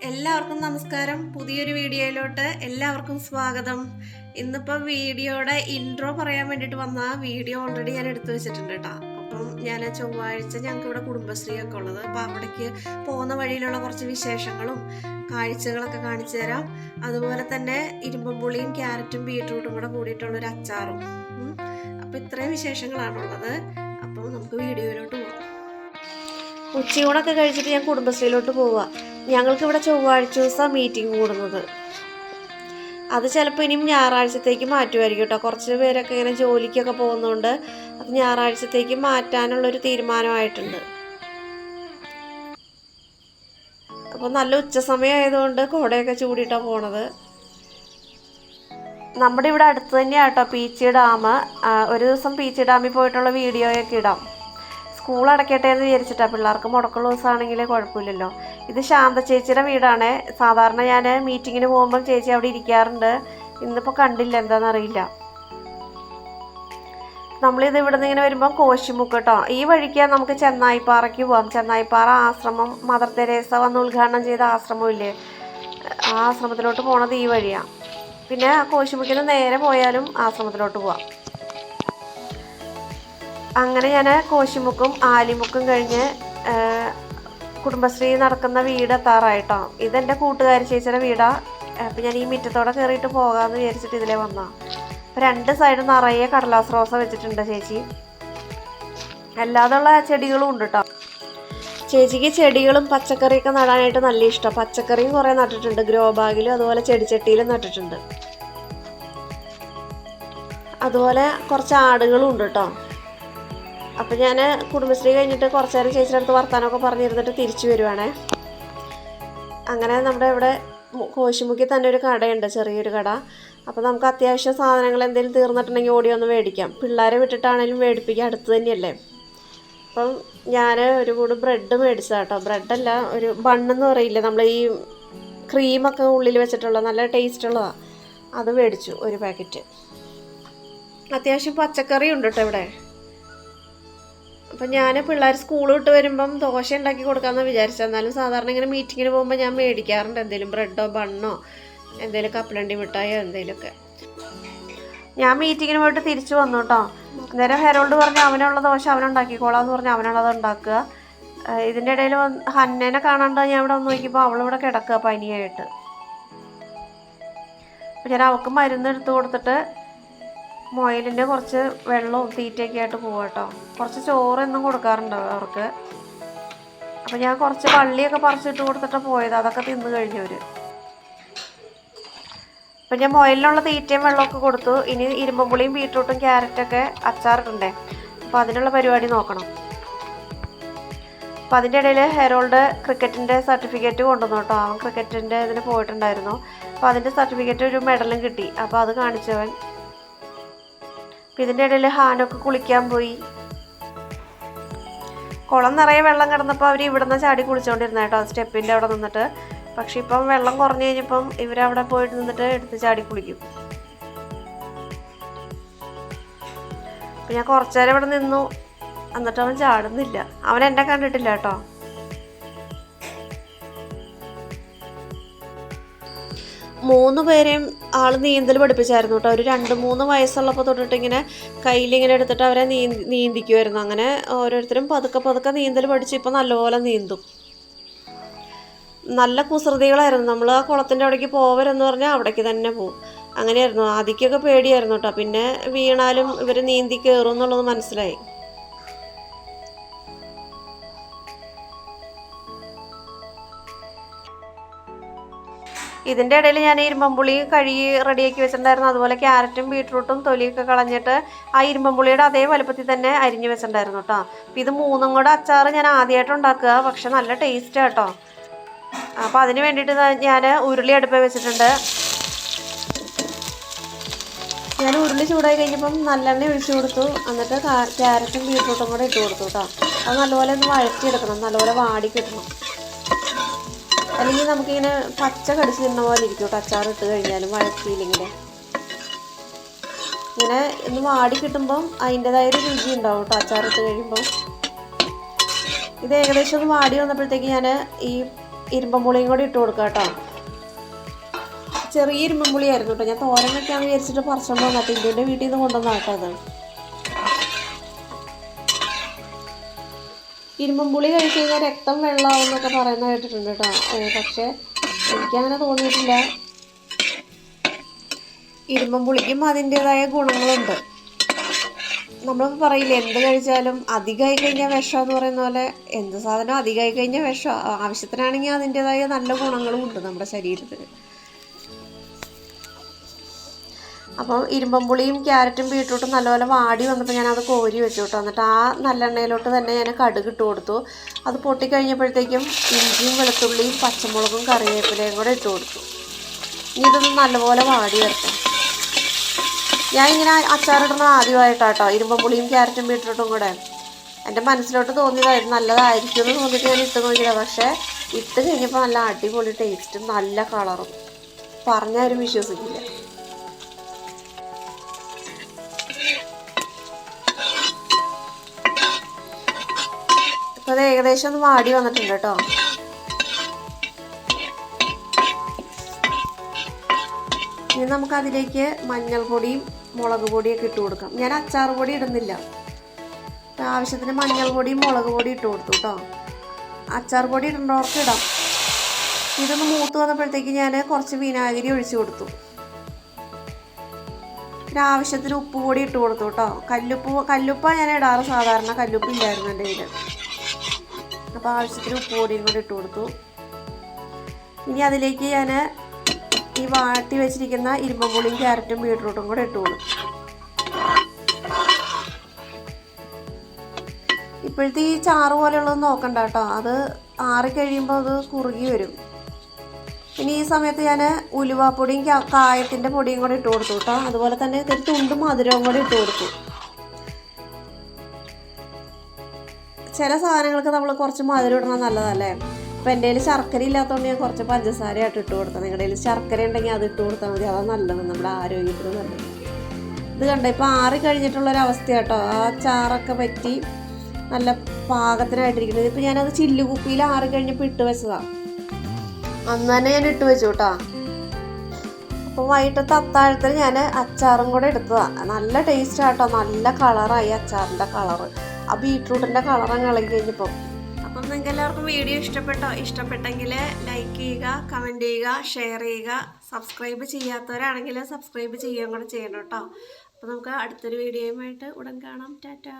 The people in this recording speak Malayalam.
എല്ലാവർക്കും നമസ്കാരം. പുതിയൊരു വീഡിയോയിലോട്ട് എല്ലാവർക്കും സ്വാഗതം. ഇന്നിപ്പോൾ വീഡിയോയുടെ ഇൻട്രോ പറയാൻ വേണ്ടിയിട്ട് വന്ന വീഡിയോ ഓൾറെഡി ഞാൻ എടുത്തു വെച്ചിട്ടുണ്ട് കേട്ടോ. അപ്പം ഞാൻ ചൊവ്വാഴ്ച ഞങ്ങൾക്ക് ഇവിടെ കുടുംബശ്രീ ഒക്കെ ഉള്ളത്, അപ്പോൾ അവിടേക്ക് പോകുന്ന വഴിയിലുള്ള കുറച്ച് വിശേഷങ്ങളും കാഴ്ചകളൊക്കെ കാണിച്ചു തരാം. അതുപോലെ തന്നെ ഇരുമ്പുളിയും ക്യാരറ്റും ബീട്രൂട്ടും കൂടെ കൂടിയിട്ടുള്ളൊരു അച്ചാറും. അപ്പോൾ ഇത്രയും വിശേഷങ്ങളാണുള്ളത്. അപ്പോൾ നമുക്ക് വീഡിയോയിലോട്ട് പോകാം. ഉച്ചയൂണൊക്കെ കഴിച്ചിട്ട് ഞാൻ കുടുംബശ്രീയിലോട്ട് പോവുക. ഞങ്ങൾക്കിവിടെ ചൊവ്വാഴ്ച ദിവസം മീറ്റിംഗ് കൂടുന്നത്. അത് ചിലപ്പോൾ ഇനിയും ഞായറാഴ്ചത്തേക്ക് മാറ്റുമായിരിക്കും കേട്ടോ. കുറച്ച് പേരൊക്കെ ഇങ്ങനെ ജോലിക്കൊക്കെ പോകുന്നതുകൊണ്ട് അത് ഞായറാഴ്ചത്തേക്ക് മാറ്റാനുള്ളൊരു തീരുമാനമായിട്ടുണ്ട്. അപ്പോൾ നല്ല ഉച്ച സമയം ആയതുകൊണ്ട് കുടയൊക്കെ ചൂടിയിട്ടാണ് പോണത്. നമ്മുടെ ഇവിടെ അടുത്ത് തന്നെയാണ് കേട്ടോ പീച്ചി ഡാം. ഒരു ദിവസം പീച്ചി ഡാമിൽ പോയിട്ടുള്ള വീഡിയോയൊക്കെ ഇടാം. സ്കൂൾ അടയ്ക്കട്ടെ എന്ന് വിചാരിച്ചിട്ടാണ്. പിള്ളേർക്ക് മുടക്കുള്ള ദിവസമാണെങ്കിലേ കുഴപ്പമില്ലല്ലോ. ഇത് ശാന്ത ചേച്ചിയുടെ വീടാണ്. സാധാരണ ഞാൻ മീറ്റിങ്ങിന് പോകുമ്പം ചേച്ചി അവിടെ ഇരിക്കാറുണ്ട്. ഇന്നിപ്പോൾ കണ്ടില്ല, എന്താണെന്നറിയില്ല. നമ്മളിത് ഇവിടെ നിന്ന് ഇങ്ങനെ വരുമ്പം കോശിമുക്ക് കേട്ടോ. ഈ വഴിക്ക് നമുക്ക് ചെന്നായിപ്പാറയ്ക്ക് പോകാം. ചെന്നായിപ്പാറ ആശ്രമം മദർ തെരേസ വന്ന് ഉദ്ഘാടനം ചെയ്ത ആശ്രമമില്ലേ, ആ ആശ്രമത്തിലോട്ട് പോണത് ഈ വഴിയാണ്. പിന്നെ കോശിമുക്കിന് നേരെ പോയാലും ആശ്രമത്തിലോട്ട് പോവാം. അങ്ങനെ ഞാൻ കോശിമുക്കും ആലിമുക്കും കഴിഞ്ഞ് കുടുംബശ്രീ നടക്കുന്ന വീട് എത്താറായിട്ടോ. ഇതെൻ്റെ കൂട്ടുകാരി ചേച്ചിയുടെ വീടാണ്. അപ്പം ഞാൻ ഈ മുറ്റത്തോടെ കയറിയിട്ട് പോകാമെന്ന് വിചാരിച്ചിട്ട് ഇതിലേ വന്നതാണ്. രണ്ട് സൈഡും നിറയെ കടലാസ് റോസ വെച്ചിട്ടുണ്ട് ചേച്ചി. അല്ലാതുള്ള ചെടികളും ഉണ്ട് കേട്ടോ. ചേച്ചിക്ക് ചെടികളും പച്ചക്കറിയൊക്കെ നടാനായിട്ട് നല്ല ഇഷ്ടം. പച്ചക്കറിയും കുറേ നട്ടിട്ടുണ്ട്, ഗ്രോ ബാഗിലും അതുപോലെ ചെടിച്ചട്ടിയിലും നട്ടിട്ടുണ്ട്. അതുപോലെ കുറച്ച് ആടുകളും ഉണ്ട് കേട്ടോ. അപ്പം ഞാൻ കുടുംബശ്രീ കഴിഞ്ഞിട്ട് കുറച്ച് നേരം ചേച്ചിയുടെ അടുത്ത് വർത്താനമൊക്കെ പറഞ്ഞിരുന്നിട്ട് തിരിച്ചു വരുവാണേ. അങ്ങനെ നമ്മുടെ ഇവിടെ കോശിമുക്കിൽ തന്നെ ഒരു കടയുണ്ട്, ചെറിയൊരു കട. അപ്പോൾ നമുക്ക് അത്യാവശ്യം സാധനങ്ങൾ എന്തെങ്കിലും തീർന്നിട്ടുണ്ടെങ്കിൽ ഓടി ഒന്ന് മേടിക്കാം. പിള്ളേരെ വിട്ടിട്ടാണെങ്കിലും മേടിപ്പിക്കാം, അടുത്ത് തന്നെയല്ലേ. അപ്പം ഞാൻ ഒരു കൂട് ബ്രെഡ് മേടിച്ചതാണ് കേട്ടോ. ബ്രെഡല്ല, ഒരു ബണ്ണെന്ന് പറയില്ലേ, നമ്മൾ ഈ ക്രീമൊക്കെ ഉള്ളിൽ വെച്ചിട്ടുള്ള നല്ല ടേസ്റ്റുള്ളതാണ്. അത് മേടിച്ചു ഒരു പാക്കറ്റ്. അത്യാവശ്യം പച്ചക്കറി ഉണ്ട് കേട്ടോ ഇവിടെ. അപ്പം ഞാൻ പിള്ളേർ സ്കൂൾ വിട്ട് വരുമ്പം ദോശ ഉണ്ടാക്കി കൊടുക്കാമെന്ന് വിചാരിച്ചു. എന്നാലും സാധാരണ ഇങ്ങനെ മീറ്റിങ്ങിന് പോകുമ്പോൾ ഞാൻ മേടിക്കാറുണ്ട് എന്തെങ്കിലും ബ്രെഡോ ബണ്ണോ എന്തെങ്കിലും കപ്പലണ്ടി മിഠായോ എന്തെങ്കിലുമൊക്കെ. ഞാൻ മീറ്റിങ്ങിന് പോയിട്ട് തിരിച്ചു വന്നു കേട്ടോ. അന്നേരം ഹെരോൾഡ് പറഞ്ഞ് അവനുള്ള ദോശ അവനുണ്ടാക്കിക്കോളാന്ന് പറഞ്ഞ് അവനുള്ളത് ഉണ്ടാക്കുക. ഇതിൻ്റെ ഇടയിൽ ഹന്നേനെ കാണാണ്ട് ഞാൻ ഇവിടെ വന്ന് നോക്കിയപ്പോൾ അവളിവിടെ കിടക്കുക പനിയായിട്ട്. അപ്പം ഞാൻ അവൾക്ക് മരുന്ന് എടുത്ത് കൊടുത്തിട്ട് മൊയിലിൻ്റെ കുറച്ച് വെള്ളവും തീറ്റയൊക്കെ ആയിട്ട് പോവാം കേട്ടോ. കുറച്ച് ചോറൊന്നും കൊടുക്കാറുണ്ട് അവർക്ക്. അപ്പം ഞാൻ കുറച്ച് വള്ളിയൊക്കെ പറിച്ചിട്ട് കൊടുത്തിട്ടാണ് പോയത്. അതൊക്കെ തിന്ന് കഴിഞ്ഞവർ. അപ്പം ഞാൻ മൊയിലിനുള്ള തീറ്റയും വെള്ളമൊക്കെ കൊടുത്തു. ഇനി ഇരുമ്പുളിയും ബീട്രൂട്ടും ക്യാരറ്റൊക്കെ അച്ചാറിട്ടുണ്ടേ. അപ്പോൾ അതിനുള്ള പരിപാടി നോക്കണം. അപ്പം അതിൻ്റെ ഇടയിൽ ഹെരോൾഡ് ക്രിക്കറ്റിൻ്റെ സർട്ടിഫിക്കറ്റ് കൊണ്ടുവന്നു കേട്ടോ. അവൻ ക്രിക്കറ്റിൻ്റെ ഇതിന് പോയിട്ടുണ്ടായിരുന്നു. അപ്പോൾ അതിൻ്റെ സർട്ടിഫിക്കറ്റ് ഒരു മെഡലും കിട്ടി. അപ്പോൾ അത് കാണിച്ചവൻ. അപ്പം ഇതിൻ്റെ ഇടയിൽ ഹാനൊക്കെ കുളിക്കാൻ പോയി. കുളം നിറയെ വെള്ളം കിടന്നപ്പോൾ അവർ ഇവിടെ നിന്ന് ചാടി കുളിച്ചുകൊണ്ടിരുന്ന കേട്ടോ, സ്റ്റെപ്പിൻ്റെ അവിടെ നിന്നിട്ട്. പക്ഷെ ഇപ്പം വെള്ളം കുറഞ്ഞു കഴിഞ്ഞപ്പം ഇവരവിടെ പോയിട്ട് നിന്നിട്ട് എടുത്ത് ചാടി കുളിക്കും. അപ്പം ഞാൻ കുറച്ചു നേരം ഇവിടെ നിന്നു. എന്നിട്ട് അവൻ ചാടുന്നില്ല. അവൻ എന്നെ കണ്ടിട്ടില്ല കേട്ടോ. മൂന്ന് പേരെയും ആൾ നീന്തൽ പഠിപ്പിച്ചായിരുന്നു കേട്ടോ. ഒരു 2-3 വയസ്സുള്ളപ്പോൾ തൊട്ടിട്ട് ഇങ്ങനെ കയ്യിലിങ്ങനെ എടുത്തിട്ട് അവരെ നീന്തിക്കുമായിരുന്നു. അങ്ങനെ ഓരോരുത്തരും പതുക്കെ നീന്തൽ പഠിച്ച് ഇപ്പം നല്ലപോലെ നീന്തും. നല്ല കുസൃതികളായിരുന്നു. നമ്മൾ ആ കുളത്തിൻ്റെ അവിടേക്ക് പോവരെന്ന് പറഞ്ഞാൽ അവിടേക്ക് തന്നെ പോവും. അങ്ങനെയായിരുന്നു. ആദ്യമൊക്കെ പേടിയായിരുന്നു കേട്ടോ. പിന്നെ വീണാലും ഇവർ നീന്തി കയറും എന്നുള്ളത് മനസ്സിലായി. ഇതിൻ്റെ ഇടയിൽ ഞാൻ ഇരുമ്പുളി കഴുകി റെഡിയാക്കി വെച്ചിട്ടുണ്ടായിരുന്നു. അതുപോലെ ക്യാരറ്റും ബീട്രൂട്ടും തൊലിയൊക്കെ കളഞ്ഞിട്ട് ആ ഇരുമ്പുളിയുടെ അതേ വലുപ്പത്തിൽ തന്നെ അരിഞ്ഞു വെച്ചിട്ടുണ്ടായിരുന്നു കേട്ടോ. അപ്പം ഇത് മൂന്നും കൂടെ അച്ചാർ ഞാൻ ആദ്യമായിട്ട് ഉണ്ടാക്കുക. പക്ഷെ നല്ല ടേസ്റ്റാണ് കേട്ടോ. അപ്പോൾ അതിന് വേണ്ടിയിട്ട് ഞാൻ ഉരുളി അടുപ്പിൽ വെച്ചിട്ടുണ്ട്. ഞാൻ ഉരുളി ചൂടായി കഴിഞ്ഞപ്പം നല്ലെണ്ണ ഒഴിച്ചു കൊടുത്തു. എന്നിട്ട് ക്യാരറ്റും ബീട്രൂട്ടും കൂടെ ഇട്ട് കൊടുത്തു കേട്ടോ. അത് നല്ലപോലെ ഒന്ന് വഴറ്റിയെടുക്കണം, നല്ലപോലെ വാടി കിട്ടണം. അല്ലെങ്കിൽ നമുക്കിങ്ങനെ പച്ച കടിച്ച് തിന്ന പോലെ ഇരിക്കും കേട്ടോ അച്ചാർ ഇട്ട് കഴിഞ്ഞാലും വഴറ്റിയില്ലെങ്കിൽ. ഇങ്ങനെ ഒന്ന് വാടി കിട്ടുമ്പം അതിൻ്റെതായൊരു രുചി ഉണ്ടാവും കേട്ടോ അച്ചാർ ഇട്ട് കഴിയുമ്പം. ഇത് ഏകദേശം ഒന്ന് വാടി വന്നപ്പോഴത്തേക്ക് ഞാൻ ഈ ഇരുമ്പുളിയും കൂടി ഇട്ട് കൊടുക്കാം കേട്ടോ. ചെറിയ ഇരുമ്പുളിയായിരുന്നു കേട്ടോ. ഞാൻ തോരൻ വെക്കാന്ന് വിചാരിച്ചിട്ട് പറിച്ചോണ്ട് വന്നിട്ട് ഇന്ത്യൻ്റെ വീട്ടിൽ നിന്ന് കൊണ്ടുവന്നാട്ടോ അത്. ഇരുമ്പുളി കഴിച്ച് കഴിഞ്ഞാൽ രക്തം വെള്ളമാവും എന്നൊക്കെ പറയുന്നത് കേട്ടിട്ടുണ്ട് കേട്ടോ. പക്ഷേ എനിക്കങ്ങനെ തോന്നിയിട്ടില്ല. ഇരുമ്പുളിക്കും അതിൻ്റേതായ ഗുണങ്ങളുണ്ട്. നമ്മളിപ്പോൾ പറയില്ലേ, എന്ത് കഴിച്ചാലും അധികമായി കഴിഞ്ഞാൽ വിഷമെന്ന് പറയുന്ന പോലെ എന്ത് സാധനം അധികമായി കഴിഞ്ഞാൽ വിഷം. ആവശ്യത്തിനാണെങ്കിൽ അതിൻ്റേതായ നല്ല ഗുണങ്ങളും ഉണ്ട് നമ്മുടെ ശരീരത്തിന്. അപ്പം ഇരുമ്പുളിയും ക്യാരറ്റും ബീട്രൂട്ടും നല്ലപോലെ വാടി വന്നപ്പോൾ ഞാനത് കോരി വെച്ചു കേട്ടോ. എന്നിട്ട് ആ നല്ലെണ്ണയിലോട്ട് തന്നെ ഞാൻ കടുക് ഇട്ട് കൊടുത്തു. അത് പൊട്ടിക്കഴിഞ്ഞപ്പോഴത്തേക്കും ഇഞ്ചിയും വെളുത്തുള്ളിയും പച്ചമുളകും കറിവേപ്പിലയും കൂടെ ഇട്ട് കൊടുത്തു. ഇനി ഇതൊന്ന് നല്ലപോലെ വാടി വരട്ടെ. ഞാൻ ഇങ്ങനെ അച്ചാറിടുന്നത് ആദ്യമായിട്ടാട്ടോ, ഇരുമ്പുളിയും ക്യാരറ്റും ബീട്രൂട്ടും കൂടെ. എൻ്റെ മനസ്സിലോട്ട് തോന്നിയതായിരുന്നു നല്ലതായിരിക്കും എന്ന് തോന്നിയിട്ട് ഞാൻ ഇട്ട് നോക്കിയതാണ്. പക്ഷേ ഇട്ട് കഴിഞ്ഞപ്പോൾ നല്ല അടിപൊളി ടേസ്റ്റും നല്ല കളറും, പറഞ്ഞാലും വിശ്വസിക്കില്ല. അപ്പോൾ അത് ഏകദേശം ഒന്ന് വാടി വന്നിട്ടുണ്ട് കേട്ടോ. ഇനി നമുക്കതിലേക്ക് മഞ്ഞൾപ്പൊടിയും മുളക് പൊടിയൊക്കെ ഇട്ട് കൊടുക്കാം. ഞാൻ അച്ചാർ പൊടി ഇടുന്നില്ല. ആവശ്യത്തിന് മഞ്ഞൾപ്പൊടിയും മുളക് പൊടി ഇട്ട് കൊടുത്തു കേട്ടോ. അച്ചാർ പൊടി ഇടേണ്ടവർക്ക് ഇടാം. ഇതൊന്ന് മൂത്ത് വന്നപ്പോഴത്തേക്ക് ഞാൻ കുറച്ച് വിനാഗിരി ഒഴിച്ചു കൊടുത്തു. പിന്നെ ആവശ്യത്തിന് ഉപ്പ് പൊടി ഇട്ട് കൊടുത്തു കേട്ടോ. കല്ലുപ്പാണ് ഞാൻ ഇടാറ് സാധാരണ. കല്ലുപ്പ് ഇല്ലായിരുന്നു എൻ്റെ കയ്യിൽ. അപ്പോൾ ആവശ്യത്തിന് ഉപ്പ് പൊടിയും കൂടി ഇട്ട് കൊടുത്തു. ഇനി അതിലേക്ക് ഞാൻ ഈ വാട്ടി വെച്ചിരിക്കുന്ന ഇരുമ്പുളിയും ക്യാരറ്റും ബീട്രൂട്ടും കൂടെ ഇട്ട് കൊടുക്കും. ഇപ്പോഴത്തെ ഈ ചാറ് പോലെയുള്ളത് നോക്കണ്ട കേട്ടോ. അത് ആറിക്കഴിയുമ്പോൾ അത് കുറുകി വരും. ഇനി ഈ സമയത്ത് ഞാൻ ഉലുവാപ്പൊടിയും കായത്തിൻ്റെ പൊടിയും കൂടെ ഇട്ട് കൊടുത്തു കേട്ടോ. അതുപോലെ തന്നെ ഒരു തുണ്ട് മധുരവും കൂടെ ഇട്ട് കൊടുത്തു. ചില സാധനങ്ങൾക്ക് നമ്മൾ കുറച്ച് മധുരം ഇടണം നല്ലതല്ലേ. അപ്പോൾ എൻ്റെ കയ്യിൽ ശർക്കര ഇല്ലാത്തതുകൊണ്ട് ഞാൻ കുറച്ച് പഞ്ചസാരയായിട്ട് ഇട്ട് കൊടുത്തത്. നിങ്ങളുടെ കയ്യിൽ ശർക്കര ഉണ്ടെങ്കിൽ അത് ഇട്ട് കൊടുത്താൽ മതി. അതാണ് നല്ലത്, നമ്മുടെ ആരോഗ്യത്തിന് നല്ലത്. ഇത് കണ്ടോ, ഇപ്പോൾ ആറി കഴിഞ്ഞിട്ടുള്ളൊരവസ്ഥ കേട്ടോ. ആ ചാറൊക്കെ പറ്റി നല്ല പാകത്തിനായിട്ടിരിക്കുന്നത്. ഇപ്പോൾ ഞാനത് ചില്ലുകുപ്പിയിൽ ആറി കഴിഞ്ഞപ്പോൾ ഇട്ട് വെച്ചതാണ്. അന്ന് തന്നെ ഞാൻ ഇട്ട് വെച്ചു കേട്ടോ. അപ്പോൾ വൈകിട്ടത്തെ അത്താഴത്തിന് ഞാൻ അച്ചാറും കൂടെ എടുത്തതാണ്. നല്ല ടേസ്റ്റ് ആട്ടോ. നല്ല കളറായി അച്ചാറിൻ്റെ കളറ്. ആ ബീട്രൂട്ടിൻ്റെ കളറങ്ങ് ഇളകി കഴിഞ്ഞപ്പോൾ. അപ്പം നിങ്ങൾക്ക് എല്ലാവർക്കും വീഡിയോ ഇഷ്ടപ്പെട്ടെങ്കിൽ ലൈക്ക് ചെയ്യുക, കമൻറ്റ് ചെയ്യുക, ഷെയർ ചെയ്യുക. സബ്സ്ക്രൈബ് ചെയ്യാത്തവരാണെങ്കിൽ സബ്സ്ക്രൈബ് ചെയ്യുകയും കൂടെ ചെയ്യണം കേട്ടോ. അപ്പോൾ നമുക്ക് അടുത്തൊരു വീഡിയോയുമായിട്ട് ഉടൻ കാണാം. ടാറ്റാ.